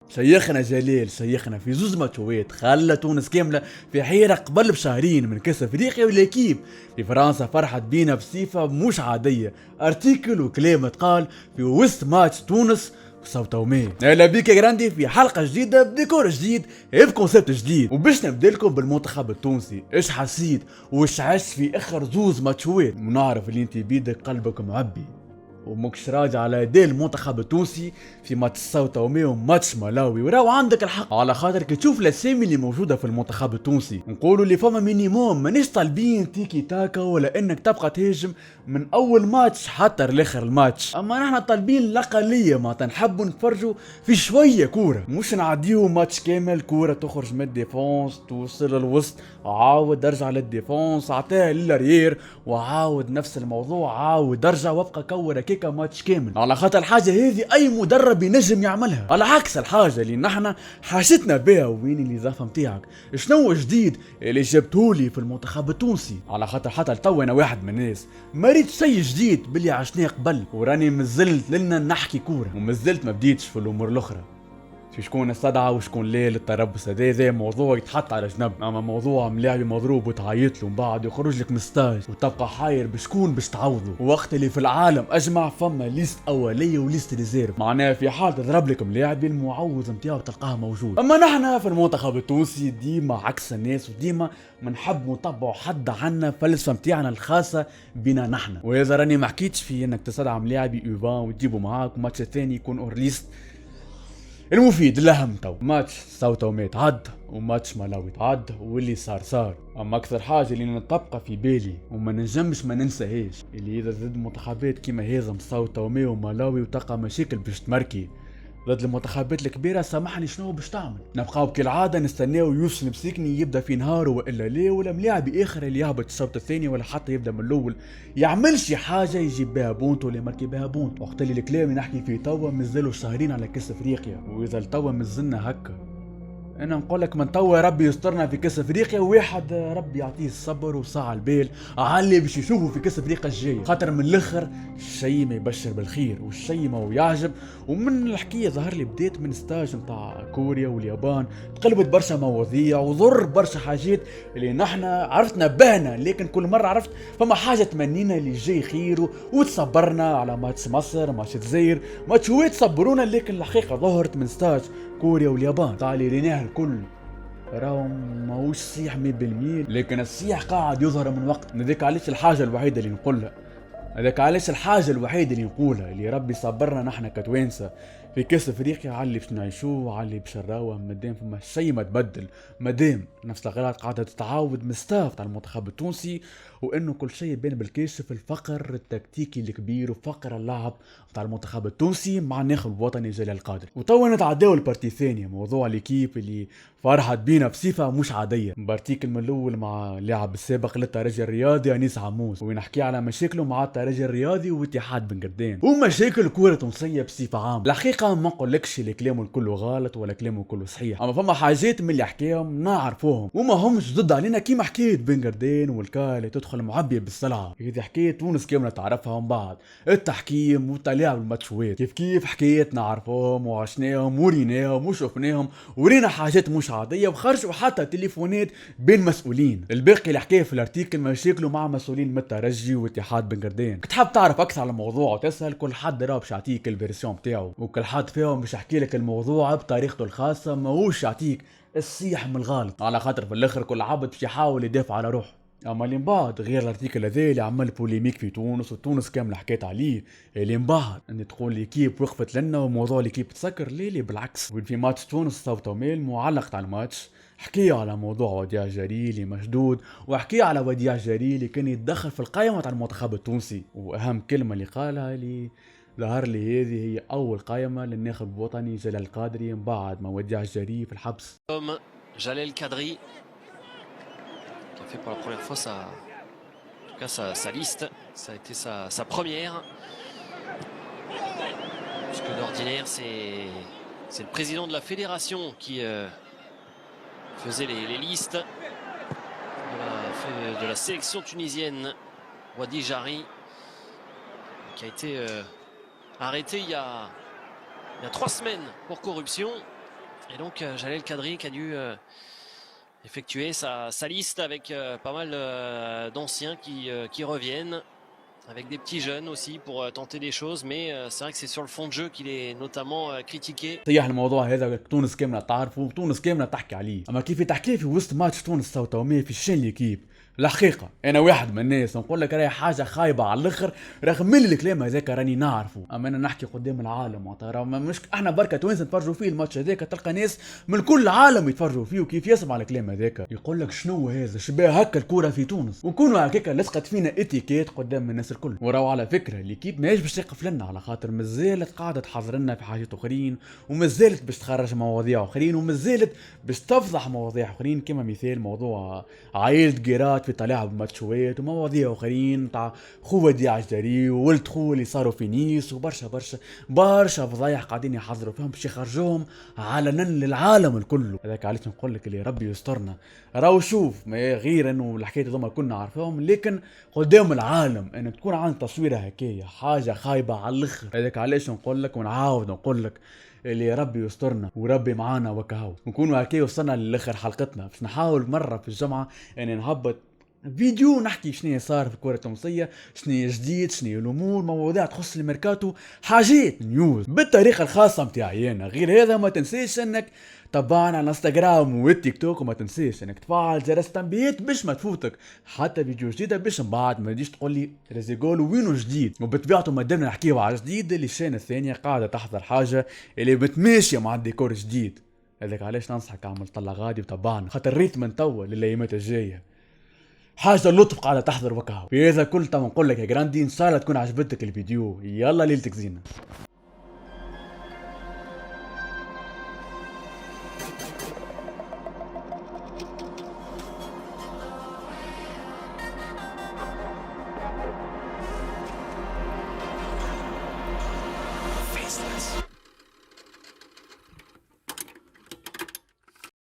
شيخنا جليل شيخنا في زوز ماتشوات خلى تونس كاملة في حيرة قبل بشهرين من كأس افريقيا والكيب. في فرنسا فرحت بينا بصفة مش عادية، ارتيكل وكلام اتقال في وسط ماتش تونس وساو تومي. اهلا بيك يا جراندي في حلقة جديدة بديكور جديد بكونسيبت جديد، وباش نبدا لكم بالمنتخب التونسي. ايش حسيت وايش عشت في اخر زوز ماتشوات، ونعرف اللي انت بيدك قلبك معبي ومكش راجع على يدي المنتخب التونسي في ماتش ساو تومي وماتش ملاوي. وراو عندك الحق، على خاطر كي تشوف الاسامي اللي موجوده في المنتخب التونسي نقولوا اللي فما مينيموم مانيش طالبين تيكي تاكا ولا انك تبقى تهاجم من اول ماتش حتى لاخر الماتش، اما نحن طالبين الاقليه، ما نحبوا نتفرجوا في شويه كوره، مش نعديو ماتش كامل كوره تخرج من الديفونس توصل للوسط عاود ارجع للديفونس عطاها للاريير وعاود نفس الموضوع عاود ارجع وابقى كور كيكا ماتش كامل. على خاطر الحاجه هذه اي مدرب ينجم يعملها، على عكس الحاجه اللي نحن حاجتنا بها. وين الاضافه نتاعك؟ شنو جديد اللي جبتولي في المنتخب التونسي؟ على خاطر حتى لتو انا واحد من الناس ما ريت شيء جديد باللي عشناه قبل، وراني مازلت لنا نحكي كوره ومازلت ما بديتش في الامور الاخرى. في شكون استدعى وشكون ليه للتربص هذا موضوع يتحط على جنب، اما موضوع ملاعبي مضروب وتعيط له ومن بعد يخرج لك من ستاج وتبقى حاير بشكون باش تعوضه، وقت اللي في العالم اجمع فما ليست اوليه وليست ريزيرف، معناها في حال تضرب لك ملاعبي المعوض نتاعو تلقاه موجود. اما نحن في المنتخب التونسي ديما عكس الناس، وديما منحب نطبعوا حد عنا فلسفه نتاعنا الخاصه بنا نحن. واذا راني ما حكيتش في انك تستدعى ملاعبي اوفان وتجيبوا معاك وماتش ثاني يكون اورليست المفيد الاهم تو ماتش ساو تومي تعدى وماتش ملاوي تعدى واللي صار. اما اكثر حاجه اللي نتبقى في بالي وما نجمش ما ننساهاش اللي اذا ضد منتخبات كيما هذا ساو تومي وملاوي وتلقى مشاكل باش تمركي ضد المنتخبات الكبيره، سامحني شنو باش تعمل؟ نبقاو كالعاده نستناو يوسف المسيكني يبدا في نهاره والا لا، ولا ملاعبي اخر اللي يهبط الشوط الثاني ولا حتى يبدا من الاول يعمل شي حاجه يجيب بها بونت ولا يمركي بها بونت. وقت اللي الكلام اللي نحكي فيه توا مازالوا شهرين على كاس افريقيا، واذا توا مازلنا هكا انا نقول لك من توا ربي يسترنا في كاس افريقيا، وواحد ربي يعطيه الصبر وساعة البال على اللي باش يشوفوا في كاس افريقيا الجاي، خاطر من الاخر الشيء ما يبشر بالخير والشيء ما هو يعجب. ومن الحكايه ظهر لي بديت من ستاج نتاع كوريا واليابان، تقلبت برشا مواضيع وضر برشا حاجات اللي نحن عرفتنا بهنا، لكن كل مره عرفت فما حاجه تمنينا اللي جاي خير وتصبرنا على ماتش مصر ماتش الجزائر ماتش هو تصبرونا، لكن الحقيقه ظهرت من ستاج كوريا واليابان تعالي ريناه الكل راهو ماهوش صحيح 100%، لكن الصيح قاعد يظهر من وقت. هذاك علاش الحاجه الوحيده اللي نقولها، هذاك علاش الحاجه الوحيده اللي نقولها اللي ربي صبرنا نحن كتوانسه في كاس افريقيا على اللي باش نعيشوه على اللي باش نراوه، مادام فما شيء ما تبدل، مادام نفس الغلط قاعده تتعاود من ستاف تاع المنتخب التونسي، وانه كل شيء بين بالكاشف الفقر التكتيكي الكبير وفقر اللعب تاع المنتخب التونسي مع الناخب الوطني جلال القادري. وتوا نتعداو البارتي الثانيه، موضوع ليكيب اللي فرحت بينا بصفه مش عاديه، بارتيكل من الاول مع اللاعب السابق للترجي الرياضي انيس عموس، ونحكي على مشاكله مع الترجي الرياضي واتحاد بن قردان ومشاكل كره تونسيه بصفه عامه. الحقيقه ما نقولكش اللي كلامه كله غلط ولا كلامه كله صحيح، اما فما حاجات من اللي حكاهم نعرفوهم وما همش ضد علينا، كيما حكايه بن قردان والكا اللي تدخل معبيه بالسلعه، هذه حكايه تونس كامله تعرفها من بعد التحكيم وتلاعب الماتشوات، كيف حكايات نعرفوهم وعشناهم وريناهم وشفناهم ورينا حاجات مش عاديه وخرجوا حتى تليفونات بين مسؤولين. الباقي اللي حكاه في الارتيكل مشاكله مع مسؤولين من الترجي واتحاد بن قردان. كنت حاب تعرف اكثر على الموضوع وتسال كل حد راه باش يعطيك الفيرسيون بتاعه، وكل حد فيهم باش يحكي لك الموضوع بطريقته الخاصه، ماهوش يعطيك الصيح من الغلط، على خاطر في الاخر كل عبد باش يحاول يدافع على روحه. اما اللي من بعد غير الارتيكل هذا اللي عمل بوليميك في تونس وتونس كامله حكيت عليه، اللي من بعد ان تقول ليكيب وقفت لنا وموضوع ليكيب تسكر ليلي بالعكس. وين في ماتش تونس ساو تومي المعلق تاع الماتش حكي على موضوع وديع جري اللي مشدود، وحكي على وديع جري اللي كان يتدخل في القائمه تاع المنتخب التونسي، واهم كلمه اللي قالها اللي ظهر لي هذه هي اول قائمه للناخب الوطني جلال القادري من بعد ما وديع جري في الحبس. Jalel Kadri qui a fait pour la première fois sa liste, ça a été sa première, puisque d'ordinaire c'est le président de la fédération qui faisait les listes de la sélection tunisienne, Wadi Jari, qui a été arrêté il y a 3 semaines pour corruption. Et donc Jalel Kadri qui a dû effectuer sa liste avec pas mal d'anciens qui reviennent, avec des petits jeunes aussi pour tenter des choses, mais c'est vrai que c'est sur le fond de jeu qu'il est notamment critiqué. صيح الموضوع هذا تونس كاملة تعرفه، تونس كاملة تحكي عليه، اما كيف تحكي في وسط ماتش تونس تومية في الشين ليكيب. الحقيقة أنا واحد من الناس نقول لك راهي حاجة خايبة على الآخر، رغم من الكلام هذاك راني نعرفه، أما أنا نحكي قدام العالم معناتها مش إحنا بركة توانسة نتفرجوا فيه الماتش هذاك، تلقى ناس من كل العالم يتفرجوا فيه وكيف يسمع الكلام هذاك يقول لك شنو هذا شبيه هكا الكورة في تونس، ونكونوا هكاك لصقت فينا اتيكيت قدام الناس الكل. وراو على فكرة ليكيب ماهيش باش تقف لنا، على خاطر مازالت قاعدة تحضر لنا في حاجات أخرين، ومازالت باش تخرج مواضيع أخرين، ومازالت باش تفضح مواضيع أخرين، كما مثال موضوع عائلة جيرات في تلاعب ماتشوات، ومواضيع اخرين تاع خوة دياع جدري وولد خوه اللي صاروا في نيس، وبرشا برشا برشا فضايح قاعدين يحضروا فيهم باش يخرجوهم علنا للعالم الكل. هذاك علاش نقول لك اللي ربي يسترنا. راهو شوف ما غير انه الحكايه هذوما كنا عارفهم، لكن قدام العالم انك تكون عندك تصويره هكايا حاجه خايبه على الاخر. هذاك علاش نقول لك ونعاود نقول لك اللي ربي يسترنا وربي معانا وكهو، نكونوا هكايا وصلنا للاخر حلقتنا. باش نحاول مره في الجمعه يعني نهبط فيديو نحكي شنو صار في الكرة التونسية، شنو جديد، شنو الامور، مواضيع تخص الميركاتو، حاجات نيوز بالطريقة الخاصة متاعي انا. غير هذا ما تنسيش انك تابعنا على انستغرام والتيك توك، وما تنسيش انك تفعل جرس التنبيهات باش ما تفوتك حتى فيديو جديدة، باش من بعد ما تجيش تقول لي ريزيجول وينو جديد. وبطبيعته ما دامنا نحكيو على جديد، اللي الشانة الثانية قاعدة تحضر حاجة اللي بتماشية مع الديكور جديد. هذاك علاش ننصحك اعمل طلع غادي وتابعنا، خاطر الريتم نطول للايامات الجاية، حاجة اللطف قاعدة تحضر وكهو. في هذا كل تم نقول لك يا جراندي ان شاء الله تكون عجبتك الفيديو، يلا ليلتك زينة. Faceless.